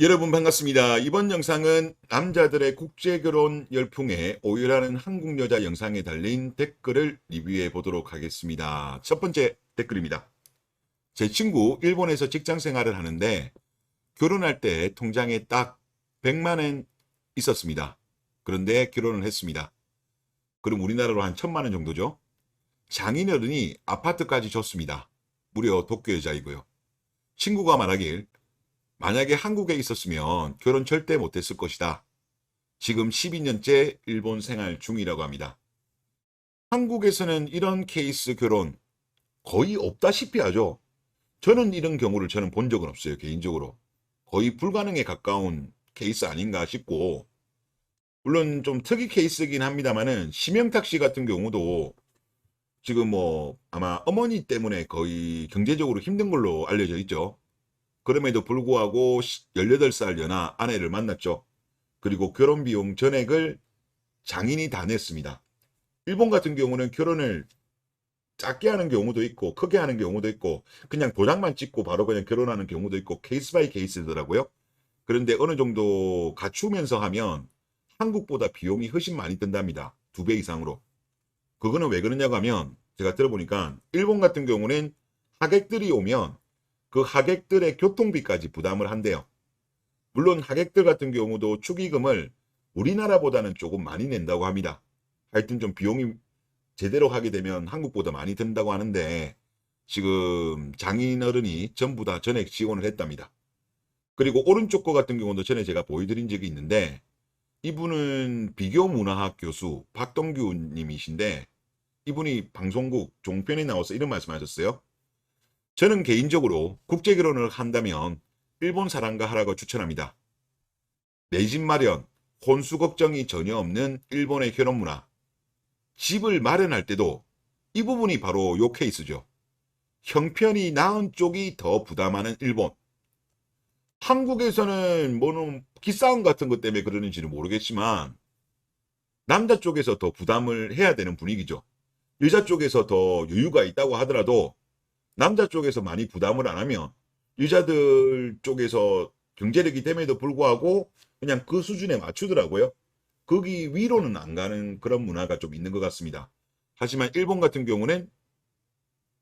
여러분 반갑습니다. 이번 영상은 남자들의 국제결혼 열풍에 오열하는 한국 여자 영상에 달린 댓글을 리뷰해 보도록 하겠습니다. 첫 번째 댓글입니다. 제 친구 일본에서 직장 생활을 하는데 결혼할 때 통장에 딱 100만 원 있었습니다. 그런데 결혼을 했습니다. 그럼 우리나라로 한 1000만 원 정도죠. 장인어른이 아파트까지 줬습니다. 무려 도쿄 여자이고요. 친구가 말하길 만약에 한국에 있었으면 결혼 절대 못했을 것이다. 지금 12년째 일본 생활 중이라고 합니다. 한국에서는 이런 케이스 결혼 거의 없다시피 하죠. 저는 이런 경우를 본 적은 없어요. 개인적으로. 거의 불가능에 가까운 케이스 아닌가 싶고, 물론 좀 특이 케이스긴 합니다만은 심영탁 씨 같은 경우도 지금 아마 어머니 때문에 거의 경제적으로 힘든 걸로 알려져 있죠. 그럼에도 불구하고 18살 연하 아내를 만났죠. 그리고 결혼 비용 전액을 장인이 다 냈습니다. 일본 같은 경우는 결혼을 작게 하는 경우도 있고 크게 하는 경우도 있고 그냥 도장만 찍고 바로 그냥 결혼하는 경우도 있고 케이스 바이 케이스더라고요. 그런데 어느 정도 갖추면서 하면 한국보다 비용이 훨씬 많이 든답니다. 2배 이상으로. 그거는 왜 그러냐고 하면 제가 들어보니까 일본 같은 경우는 하객들이 오면 그 하객들의 교통비까지 부담을 한대요. 물론 하객들 같은 경우도 축의금을 우리나라보다는 조금 많이 낸다고 합니다. 하여튼 좀 비용이 제대로 하게 되면 한국보다 많이 든다고 하는데 지금 장인어른이 전부 다 전액 지원을 했답니다. 그리고 오른쪽 거 같은 경우도 전에 제가 보여드린 적이 있는데 이분은 비교문화학 교수 박동규 님이신데 이분이 방송국 종편에 나와서 이런 말씀하셨어요. 저는 개인적으로 국제결혼을 한다면 일본 사람과 하라고 추천합니다. 내 집 마련, 혼수 걱정이 전혀 없는 일본의 결혼 문화. 집을 마련할 때도 이 부분이 바로 요 케이스죠. 형편이 나은 쪽이 더 부담하는 일본. 한국에서는 뭐는 기싸움 같은 것 때문에 그러는지는 모르겠지만 남자 쪽에서 더 부담을 해야 되는 분위기죠. 여자 쪽에서 더 여유가 있다고 하더라도 남자 쪽에서 많이 부담을 안 하면 여자들 쪽에서 경제력이 됨에도 불구하고 그냥 그 수준에 맞추더라고요. 거기 위로는 안 가는 그런 문화가 좀 있는 것 같습니다. 하지만 일본 같은 경우는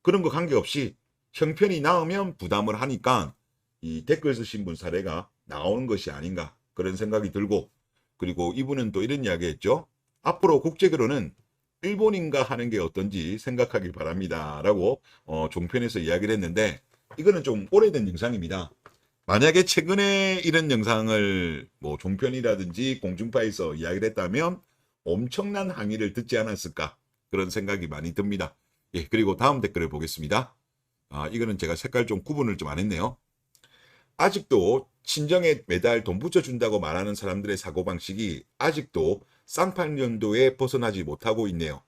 그런 거 관계없이 형편이 나으면 부담을 하니까 이 댓글 쓰신 분 사례가 나오는 것이 아닌가 그런 생각이 들고, 그리고 이분은 또 이런 이야기 했죠. 앞으로 국제결혼은 일본인가 하는 게 어떤지 생각하길 바랍니다 라고 종편에서 이야기를 했는데 이거는 좀 오래된 영상입니다. 만약에 최근에 이런 영상을 뭐 종편이라든지 공중파에서 이야기를 했다면 엄청난 항의를 듣지 않았을까 그런 생각이 많이 듭니다. 예, 그리고 다음 댓글을 보겠습니다. 이거는 제가 색깔 좀 구분을 좀 안 했네요. 아직도 친정에 매달 돈 붙여준다고 말하는 사람들의 사고방식이 아직도 쌍팔년도에 벗어나지 못하고 있네요.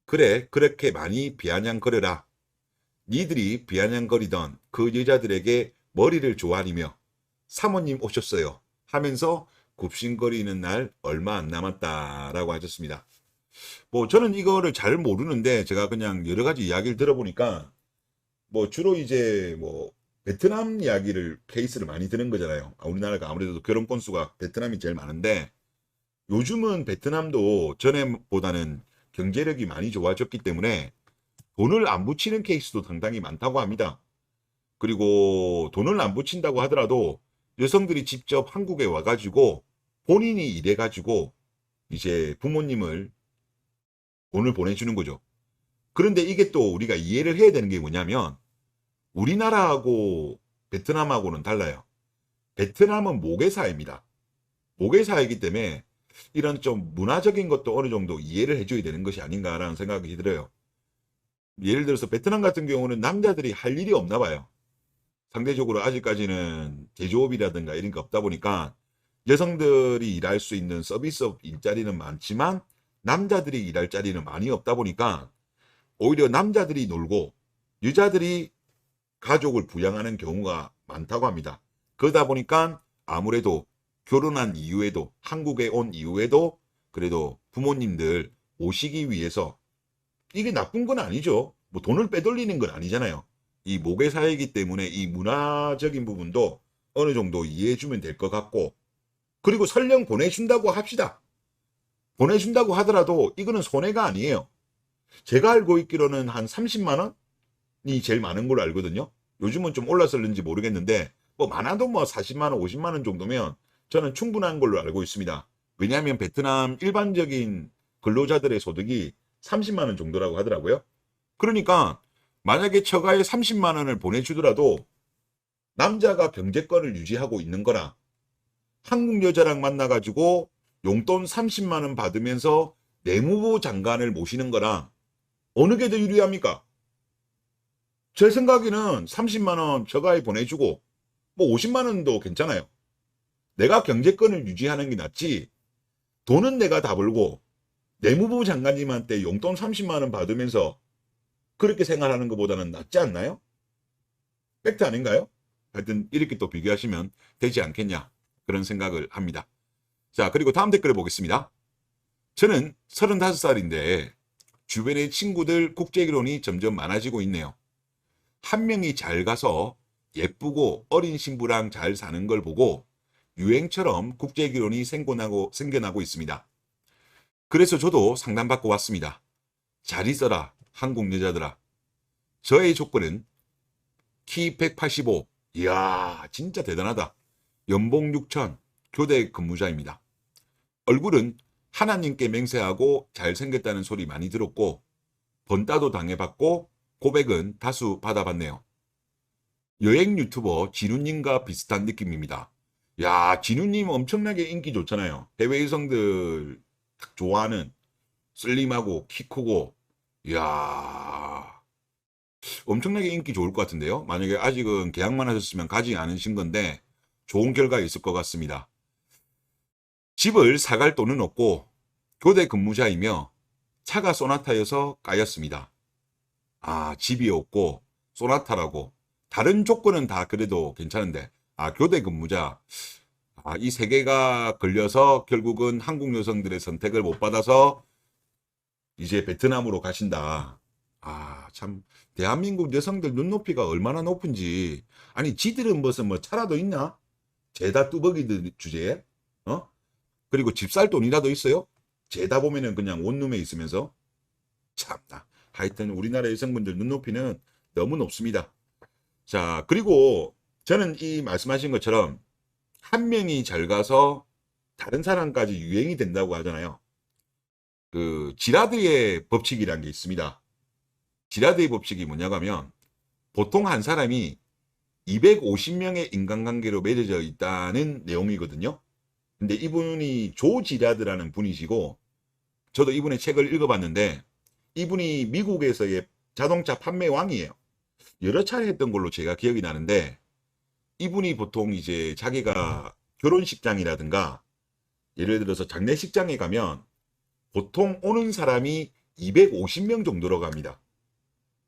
그래, 그렇게 많이 비아냥거려라. 니들이 비아냥거리던 그 여자들에게 머리를 조아리며 사모님 오셨어요 하면서 굽신거리는 날 얼마 안 남았다라고 하셨습니다. 뭐 저는 이거를 잘 모르는데 제가 그냥 여러 가지 이야기를 들어보니까 뭐 주로 이제 뭐 베트남 이야기를 케이스를 많이 드는 거잖아요. 우리나라가 아무래도 결혼 건수가 베트남이 제일 많은데 요즘은 베트남도 전에보다는 경제력이 많이 좋아졌기 때문에 돈을 안 붙이는 케이스도 상당히 많다고 합니다. 그리고 돈을 안 붙인다고 하더라도 여성들이 직접 한국에 와가지고 본인이 일해가지고 이제 부모님을 돈을 보내주는 거죠. 그런데 이게 또 우리가 이해를 해야 되는 게 뭐냐면 우리나라하고 베트남하고는 달라요. 베트남은 모계사회입니다. 모계사회이기 때문에 이런 좀 문화적인 것도 어느 정도 이해를 해줘야 되는 것이 아닌가라는 생각이 들어요. 예를 들어서 베트남 같은 경우는 남자들이 할 일이 없나 봐요. 상대적으로 아직까지는 제조업이라든가 이런 게 없다 보니까 여성들이 일할 수 있는 서비스업 일자리는 많지만 남자들이 일할 자리는 많이 없다 보니까 오히려 남자들이 놀고 여자들이 가족을 부양하는 경우가 많다고 합니다. 그러다 보니까 아무래도 결혼한 이후에도 한국에 온 이후에도 그래도 부모님들 오시기 위해서 이게 나쁜 건 아니죠. 뭐 돈을 빼돌리는 건 아니잖아요. 이 모계 사회이기 때문에 이 문화적인 부분도 어느 정도 이해해주면 될 것 같고, 그리고 설령 보내준다고 합시다. 보내준다고 하더라도 이거는 손해가 아니에요. 제가 알고 있기로는 한 30만 원이 제일 많은 걸로 알거든요. 요즘은 좀 올랐을는지 모르겠는데 뭐 많아도 뭐 40만 원, 50만 원 정도면 저는 충분한 걸로 알고 있습니다. 왜냐하면 베트남 일반적인 근로자들의 소득이 30만 원 정도라고 하더라고요. 그러니까 만약에 처가에 30만 원을 보내주더라도 남자가 경제권을 유지하고 있는 거라 한국 여자랑 만나가지고 용돈 30만 원 받으면서 내무부 장관을 모시는 거랑 어느 게 더 유리합니까? 제 생각에는 30만 원 처가에 보내주고 뭐 50만 원도 괜찮아요. 내가 경제권을 유지하는 게 낫지. 돈은 내가 다 벌고 내무부 장관님한테 용돈 30만 원 받으면서 그렇게 생활하는 것보다는 낫지 않나요? 팩트 아닌가요? 하여튼 이렇게 또 비교하시면 되지 않겠냐 그런 생각을 합니다. 자, 그리고 다음 댓글을 보겠습니다. 저는 35살인데 주변의 친구들 국제결혼이 점점 많아지고 있네요. 한 명이 잘 가서 예쁘고 어린 신부랑 잘 사는 걸 보고 유행처럼 국제결혼이 생겨나고 있습니다. 그래서 저도 상담받고 왔습니다. 잘 있어라 한국 여자들아. 저의 조건은 키 185, 이야 진짜 대단하다. 연봉 6천, 교대 근무자입니다. 얼굴은 하나님께 맹세하고 잘생겼다는 소리 많이 들었고 번따도 당해봤고 고백은 다수 받아봤네요. 여행 유튜버 진우님과 비슷한 느낌입니다. 야, 진우님 엄청나게 인기 좋잖아요. 해외 여성들 딱 좋아하는 슬림하고 키 크고, 이야 엄청나게 인기 좋을 것 같은데요. 만약에 아직은 계약만 하셨으면 가지 않으신 건데 좋은 결과 있을 것 같습니다. 집을 사갈 돈은 없고 교대 근무자이며 차가 소나타여서 까였습니다. 아, 집이 없고 소나타라고. 다른 조건은 다 그래도 괜찮은데, 아, 교대 근무자. 아, 이 세 개가 걸려서 결국은 한국 여성들의 선택을 못 받아서 이제 베트남으로 가신다. 아, 참, 대한민국 여성들 눈높이가 얼마나 높은지. 아니, 지들은 무슨 뭐 차라도 있나? 죄다 뚜벅이들 주제에? 어? 그리고 집 살 돈이라도 있어요? 죄다 보면은 그냥 원룸에 있으면서. 참나. 하여튼 우리나라 여성분들 눈높이는 너무 높습니다. 자, 그리고 저는 이 말씀하신 것처럼 한 명이 잘 가서 다른 사람까지 유행이 된다고 하잖아요. 그 지라드의 법칙이라는 게 있습니다. 지라드의 법칙이 뭐냐고 하면 보통 한 사람이 250명의 인간관계로 맺어져 있다는 내용이거든요. 근데 이분이 조 지라드라는 분이시고 저도 이분의 책을 읽어봤는데 이분이 미국에서의 자동차 판매 왕이에요. 여러 차례 했던 걸로 제가 기억이 나는데 이분이 보통 이제 자기가 결혼식장이라든가 예를 들어서 장례식장에 가면 보통 오는 사람이 250명 정도로 갑니다.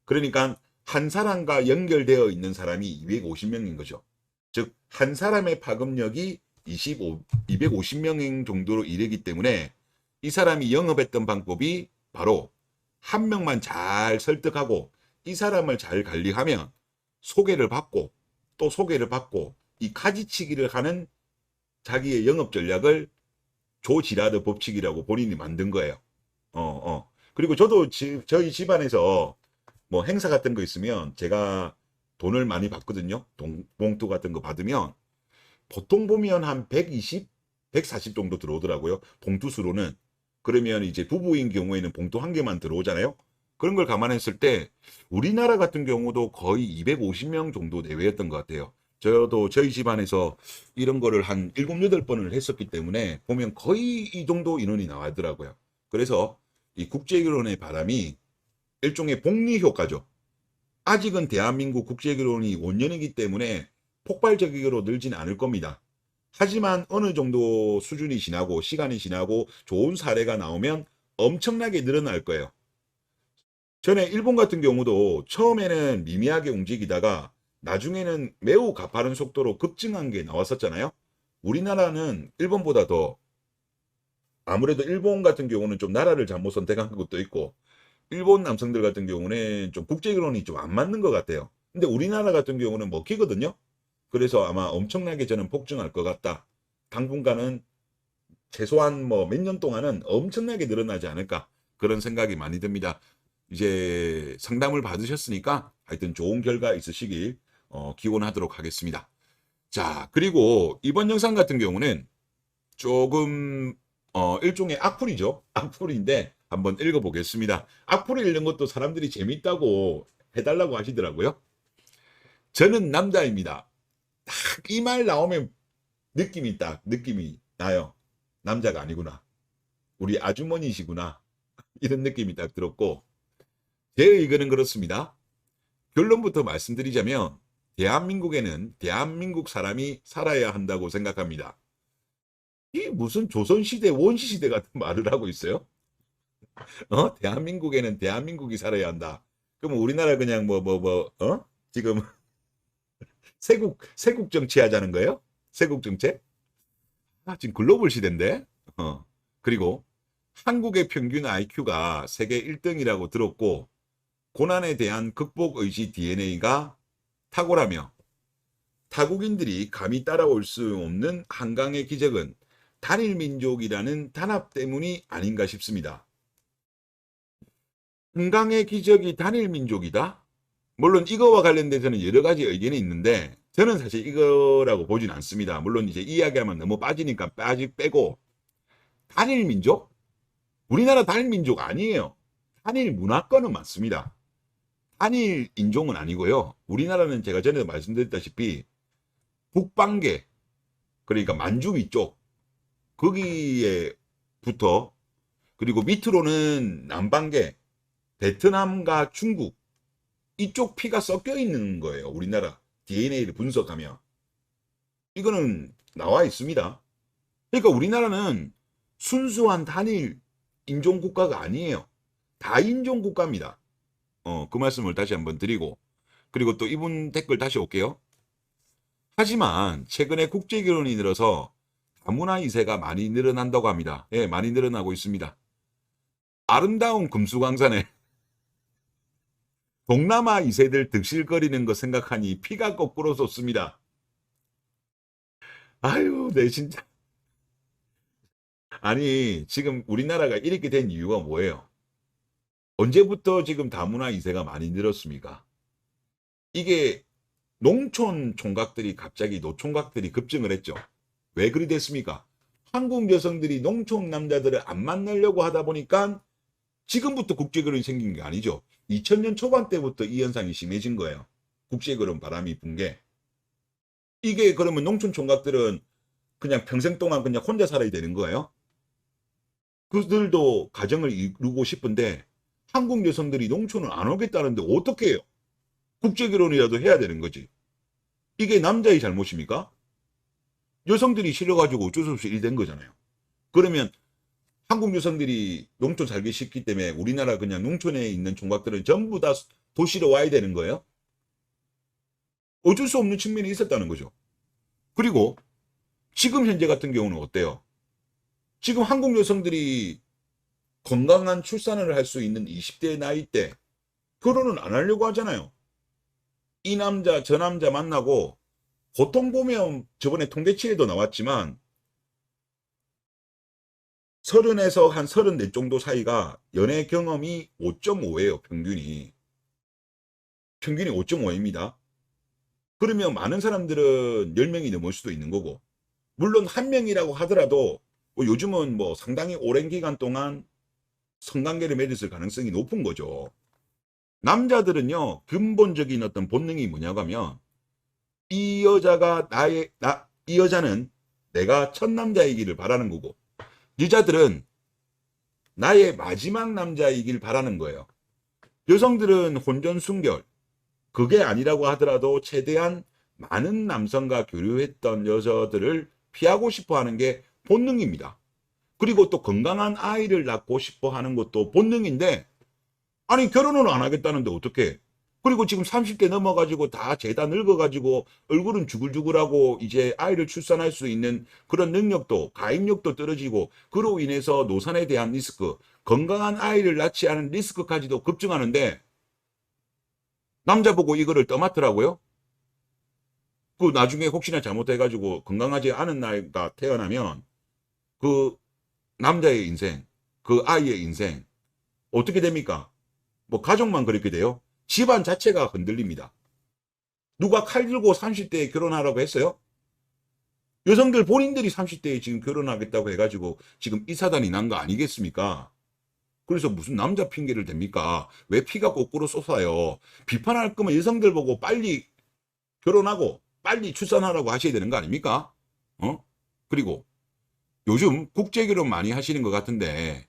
그러니까 한 사람과 연결되어 있는 사람이 250명인 거죠. 즉 한 사람의 파급력이 250명 정도로 이르기 때문에 이 사람이 영업했던 방법이 바로 한 명만 잘 설득하고 이 사람을 잘 관리하면 소개를 받고 또 소개를 받고 이 가지치기를 하는 자기의 영업 전략을 조 지라드 법칙이라고 본인이 만든 거예요. 그리고 저도 저희 집안에서 뭐 행사 같은 거 있으면 제가 돈을 많이 받거든요. 봉투 같은 거 받으면 보통 보면 한 120, 140 정도 들어오더라고요. 봉투 수로는. 그러면 이제 부부인 경우에는 봉투 한 개만 들어오잖아요. 그런 걸 감안했을 때 우리나라 같은 경우도 거의 250명 정도 내외였던 것 같아요. 저도 저희 집안에서 이런 거를 한 7, 8번을 했었기 때문에 보면 거의 이 정도 인원이 나왔더라고요. 그래서 이 국제결혼의 바람이 일종의 복리 효과죠. 아직은 대한민국 국제결혼이 원년이기 때문에 폭발적으로 늘지는 않을 겁니다. 하지만 어느 정도 수준이 지나고 시간이 지나고 좋은 사례가 나오면 엄청나게 늘어날 거예요. 전에 일본 같은 경우도 처음에는 미미하게 움직이다가 나중에는 매우 가파른 속도로 급증한 게 나왔었잖아요. 우리나라는 일본보다 더 아무래도 일본 같은 경우는 좀 나라를 잘못 선택한 것도 있고 일본 남성들 같은 경우는 좀 국제결혼이 좀 안 맞는 것 같아요. 근데 우리나라 같은 경우는 먹히거든요. 그래서 아마 엄청나게 저는 폭증할 것 같다. 당분간은 최소한 뭐 몇 년 동안은 엄청나게 늘어나지 않을까. 그런 생각이 많이 듭니다. 이제 상담을 받으셨으니까 하여튼 좋은 결과 있으시길 기원하도록 하겠습니다. 자, 그리고 이번 영상 같은 경우는 조금 일종의 악플이죠. 악플인데 한번 읽어보겠습니다. 악플을 읽는 것도 사람들이 재밌다고 해달라고 하시더라고요. 저는 남자입니다. 딱 이 말 나오면 느낌이 나요. 남자가 아니구나. 우리 아주머니시구나. 이런 느낌이 딱 들었고, 제 의견은 그렇습니다. 결론부터 말씀드리자면 대한민국에는 대한민국 사람이 살아야 한다고 생각합니다. 이 무슨 조선시대 원시시대 같은 말을 하고 있어요? 대한민국에는 대한민국이 살아야 한다. 그럼 우리나라 그냥 지금 세국 정치하자는 거예요? 세국 정책? 지금 글로벌 시대인데. 그리고 한국의 평균 IQ가 세계 1등이라고 들었고, 고난에 대한 극복 의지 DNA가 탁월하며 타국인들이 감히 따라올 수 없는 한강의 기적은 단일민족이라는 단합 때문이 아닌가 싶습니다. 한강의 기적이 단일민족이다? 물론 이거와 관련돼서는 여러 가지 의견이 있는데 저는 사실 이거라고 보진 않습니다. 물론 이제 이야기하면 너무 빠지니까 빼고, 단일민족? 우리나라 단일민족 아니에요. 단일 문화권은 맞습니다. 한일 인종은 아니고요. 우리나라는 제가 전에도 말씀드렸다시피 북방계, 그러니까 만주 위쪽 거기에부터, 그리고 밑으로는 남방계, 베트남과 중국 이쪽 피가 섞여 있는 거예요. 우리나라 DNA를 분석하면 이거는 나와 있습니다. 그러니까 우리나라는 순수한 단일 인종 국가가 아니에요. 다인종 국가입니다. 그 말씀을 다시 한번 드리고, 그리고 또 이분 댓글 다시 올게요. 하지만 최근에 국제결혼이 늘어서 다문화 2세가 많이 늘어난다고 합니다. 예, 많이 늘어나고 있습니다. 아름다운 금수강산에 동남아 2세들 득실거리는 거 생각하니 피가 거꾸로 솟습니다. 아유, 네, 진짜. 아니, 지금 우리나라가 이렇게 된 이유가 뭐예요? 언제부터 지금 다문화 2세가 많이 늘었습니까? 이게 농촌 총각들이 갑자기 노총각들이 급증을 했죠. 왜 그리 됐습니까? 한국 여성들이 농촌 남자들을 안 만나려고 하다 보니까 지금부터 국제결혼이 생긴 게 아니죠. 2000년 초반 때부터 이 현상이 심해진 거예요. 국제결혼 바람이 분 게. 이게 그러면 농촌 총각들은 그냥 평생 동안 그냥 혼자 살아야 되는 거예요? 그들도 가정을 이루고 싶은데 한국 여성들이 농촌을 안 오겠다는데 어떻게 해요? 국제결혼이라도 해야 되는 거지. 이게 남자의 잘못입니까? 여성들이 싫어가지고 어쩔 수 없이 일이 된 거잖아요. 그러면 한국 여성들이 농촌 살기 싫기 때문에 우리나라 그냥 농촌에 있는 총각들은 전부 다 도시로 와야 되는 거예요? 어쩔 수 없는 측면이 있었다는 거죠. 그리고 지금 현재 같은 경우는 어때요? 지금 한국 여성들이 건강한 출산을 할 수 있는 20대 나이 때 결혼은 안 하려고 하잖아요. 이 남자 저 남자 만나고 보통 보면 저번에 통계치에도 나왔지만 30에서 한 34 정도 사이가 연애 경험이 5.5예요. 평균이 5.5입니다. 그러면 많은 사람들은 10명이 넘을 수도 있는 거고, 물론 한 명이라고 하더라도 요즘은 상당히 오랜 기간 동안 성관계를 맺었을 가능성이 높은 거죠. 남자들은요, 근본적인 어떤 본능이 뭐냐고 하면 이 여자는 내가 첫 남자이기를 바라는 거고, 여자들은 나의 마지막 남자이길 바라는 거예요. 여성들은 혼전순결, 그게 아니라고 하더라도 최대한 많은 남성과 교류했던 여자들을 피하고 싶어 하는 게 본능입니다. 그리고 또 건강한 아이를 낳고 싶어 하는 것도 본능인데, 아니 결혼을 안 하겠다는데 어떡해. 그리고 지금 30대 넘어가지고 다 죄다 늙어가지고 얼굴은 주글주글하고 이제 아이를 출산할 수 있는 그런 능력도, 가입력도 떨어지고, 그로 인해서 노산에 대한 리스크, 건강한 아이를 낳지 않은 리스크까지도 급증하는데 남자 보고 이거를 떠맡더라고요. 그 나중에 혹시나 잘못해가지고 건강하지 않은 나이가 태어나면 그 남자의 인생, 그 아이의 인생 어떻게 됩니까? 뭐 가족만 그렇게 돼요? 집안 자체가 흔들립니다. 누가 칼 들고 30대에 결혼하라고 했어요? 여성들 본인들이 30대에 지금 결혼하겠다고 해가지고 지금 이 사단이 난 거 아니겠습니까? 그래서 무슨 남자 핑계를 댑니까? 왜 피가 거꾸로 쏟아요? 비판할 거면 여성들 보고 빨리 결혼하고 빨리 출산하라고 하셔야 되는 거 아닙니까? 그리고 요즘 국제결혼 많이 하시는 것 같은데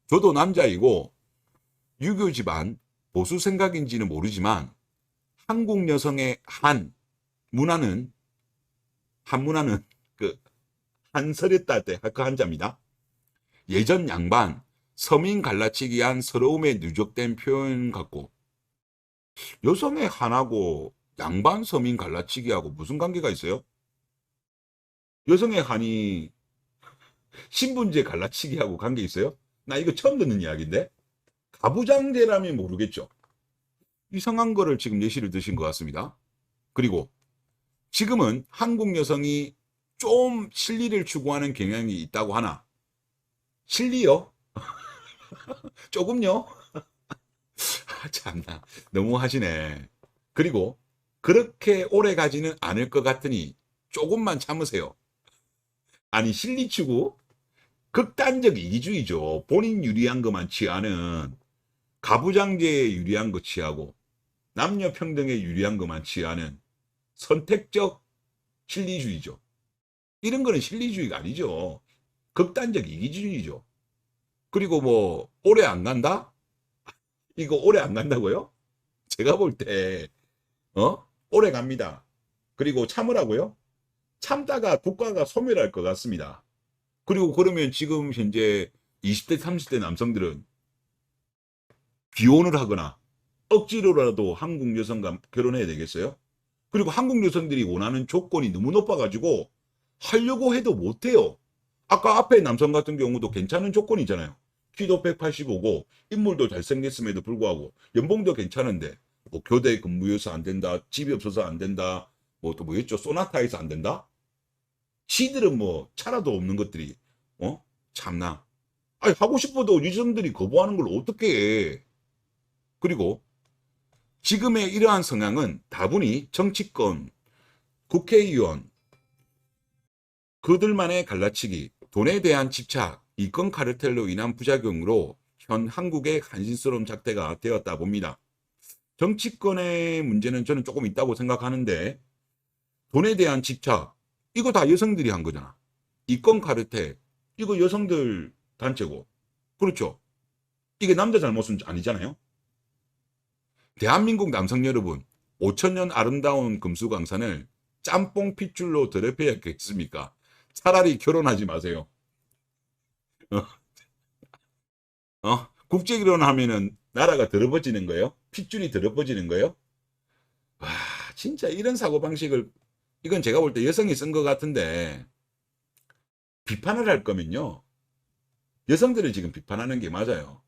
저도 남자이고 유교 집안 보수 생각인지는 모르지만 한국 여성의 한 문화는 그 한서렸다 때 그 한자입니다. 예전 양반 서민 갈라치기 한 서러움에 누적된 표현 같고 여성의 한하고 양반 서민 갈라치기하고 무슨 관계가 있어요? 여성의 한이 신분제 갈라치기하고 관계 있어요? 나 이거 처음 듣는 이야기인데 가부장제라면 모르겠죠. 이상한 거를 지금 예시를 드신 것 같습니다. 그리고 지금은 한국 여성이 좀 실리를 추구하는 경향이 있다고 하나 실리요? 조금요? 참나 너무 하시네. 그리고 그렇게 오래 가지는 않을 것 같으니 조금만 참으세요. 아니 실리 추구? 극단적 이기주의죠. 본인 유리한 것만 취하는 가부장제에 유리한 거 취하고 남녀 평등에 유리한 것만 취하는 선택적 실리주의죠. 이런 거는 실리주의가 아니죠. 극단적 이기주의죠. 그리고 뭐 오래 안 간다? 이거 오래 안 간다고요? 제가 볼 때 오래 갑니다. 그리고 참으라고요? 참다가 국가가 소멸할 것 같습니다. 그리고 그러면 지금 현재 20대 30대 남성들은 비혼을 하거나 억지로라도 한국 여성과 결혼해야 되겠어요? 그리고 한국 여성들이 원하는 조건이 너무 높아가지고 하려고 해도 못해요. 아까 앞에 남성 같은 경우도 괜찮은 조건이잖아요. 키도 185고 인물도 잘생겼음에도 불구하고 연봉도 괜찮은데 뭐 교대 근무여서 안 된다, 집이 없어서 안 된다, 뭐 또 뭐였죠? 소나타에서 안 된다? 지들은 뭐 차라도 없는 것들이 참나. 아니 하고 싶어도 여성들이 거부하는 걸 어떻게 해? 그리고 지금의 이러한 성향은 다분히 정치권, 국회의원, 그들만의 갈라치기, 돈에 대한 집착, 이권 카르텔로 인한 부작용으로 현 한국의 한신스러운 작태가 되었다 봅니다. 정치권의 문제는 저는 조금 있다고 생각하는데 돈에 대한 집착, 이거 다 여성들이 한 거잖아. 이권 카르텔, 이거 여성들 단체고. 그렇죠. 이게 남자 잘못은 아니잖아요. 대한민국 남성 여러분, 5천년 아름다운 금수강산을 짬뽕 핏줄로 더럽혀야겠습니까? 차라리 결혼하지 마세요. 국제 결혼하면은 나라가 더럽어지는 거예요? 핏줄이 더럽어지는 거예요? 와, 진짜 이런 사고방식을, 이건 제가 볼 때 여성이 쓴 것 같은데, 비판을 할 거면요. 여성들을 지금 비판하는 게 맞아요.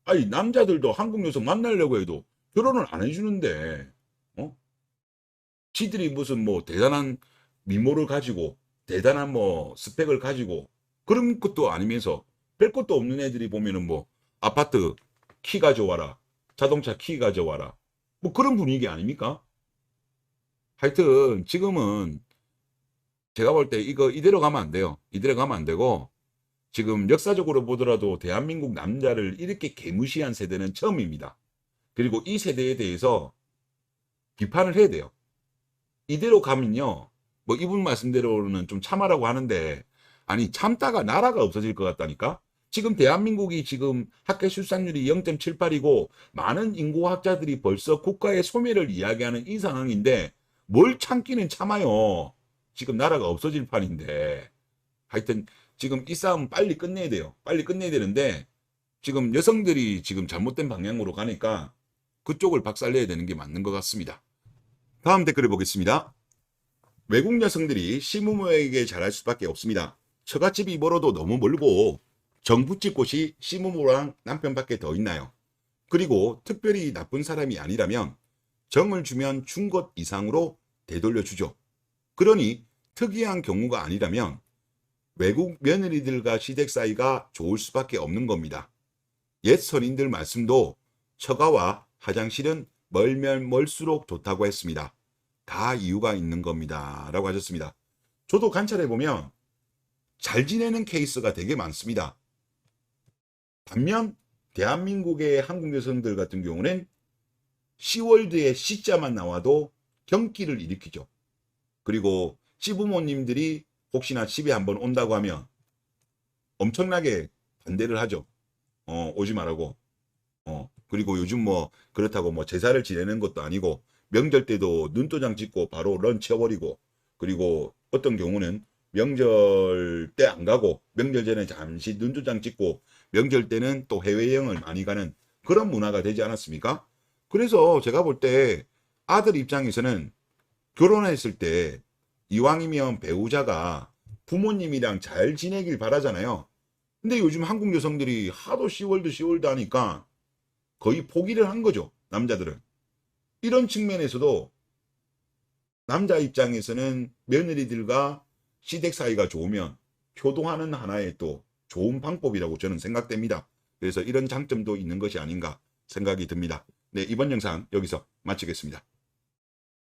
아니, 남자들도 한국 여성 만나려고 해도 결혼을 안 해주는데, 지들이 무슨 뭐 대단한 미모를 가지고, 대단한 뭐 스펙을 가지고, 그런 것도 아니면서, 별 것도 없는 애들이 보면은 뭐, 아파트 키 가져와라. 자동차 키 가져와라. 뭐 그런 분위기 아닙니까? 하여튼 지금은 제가 볼 때 이거 이대로 가면 안 돼요. 이대로 가면 안 되고 지금 역사적으로 보더라도 대한민국 남자를 이렇게 개무시한 세대는 처음입니다. 그리고 이 세대에 대해서 비판을 해야 돼요. 이대로 가면요. 뭐 이분 말씀대로는 좀 참아라고 하는데 아니 참다가 나라가 없어질 것 같다니까? 지금 대한민국이 지금 학교 출산율이 0.78이고 많은 인구학자들이 벌써 국가의 소멸을 이야기하는 이 상황인데 뭘 참기는 참아요. 지금 나라가 없어질 판인데. 하여튼 지금 이 싸움 빨리 끝내야 돼요. 빨리 끝내야 되는데 지금 여성들이 지금 잘못된 방향으로 가니까 그쪽을 박살내야 되는 게 맞는 것 같습니다. 다음 댓글을 보겠습니다. 외국 여성들이 시부모에게 잘할 수밖에 없습니다. 처갓집이 멀어도 너무 멀고 정부집 곳이 시부모랑 남편밖에 더 있나요? 그리고 특별히 나쁜 사람이 아니라면 정을 주면 준 것 이상으로 되돌려주죠. 그러니 특이한 경우가 아니라면 외국 며느리들과 시댁 사이가 좋을 수밖에 없는 겁니다. 옛 선인들 말씀도 처가와 화장실은 멀면 멀수록 좋다고 했습니다. 다 이유가 있는 겁니다. 라고 하셨습니다. 저도 관찰해보면 잘 지내는 케이스가 되게 많습니다. 반면 대한민국의 한국 여성들 같은 경우는 시월드의 시자만 나와도 경기를 일으키죠. 그리고 시부모님들이 혹시나 집에 한번 온다고 하면 엄청나게 반대를 하죠. 오지 말라고. 그리고 요즘 뭐 그렇다고 뭐 제사를 지내는 것도 아니고 명절 때도 눈도장 찍고 바로 런 쳐버리고, 그리고 어떤 경우는 명절 때 안 가고 명절 전에 잠시 눈도장 찍고 명절 때는 또 해외여행을 많이 가는 그런 문화가 되지 않았습니까? 그래서 제가 볼 때 아들 입장에서는 결혼했을 때 이왕이면 배우자가 부모님이랑 잘 지내길 바라잖아요. 근데 요즘 한국 여성들이 하도 시월드 하니까 거의 포기를 한 거죠. 남자들은. 이런 측면에서도 남자 입장에서는 며느리들과 시댁 사이가 좋으면 효도하는 하나의 또 좋은 방법이라고 저는 생각됩니다. 그래서 이런 장점도 있는 것이 아닌가 생각이 듭니다. 네, 이번 영상 여기서 마치겠습니다.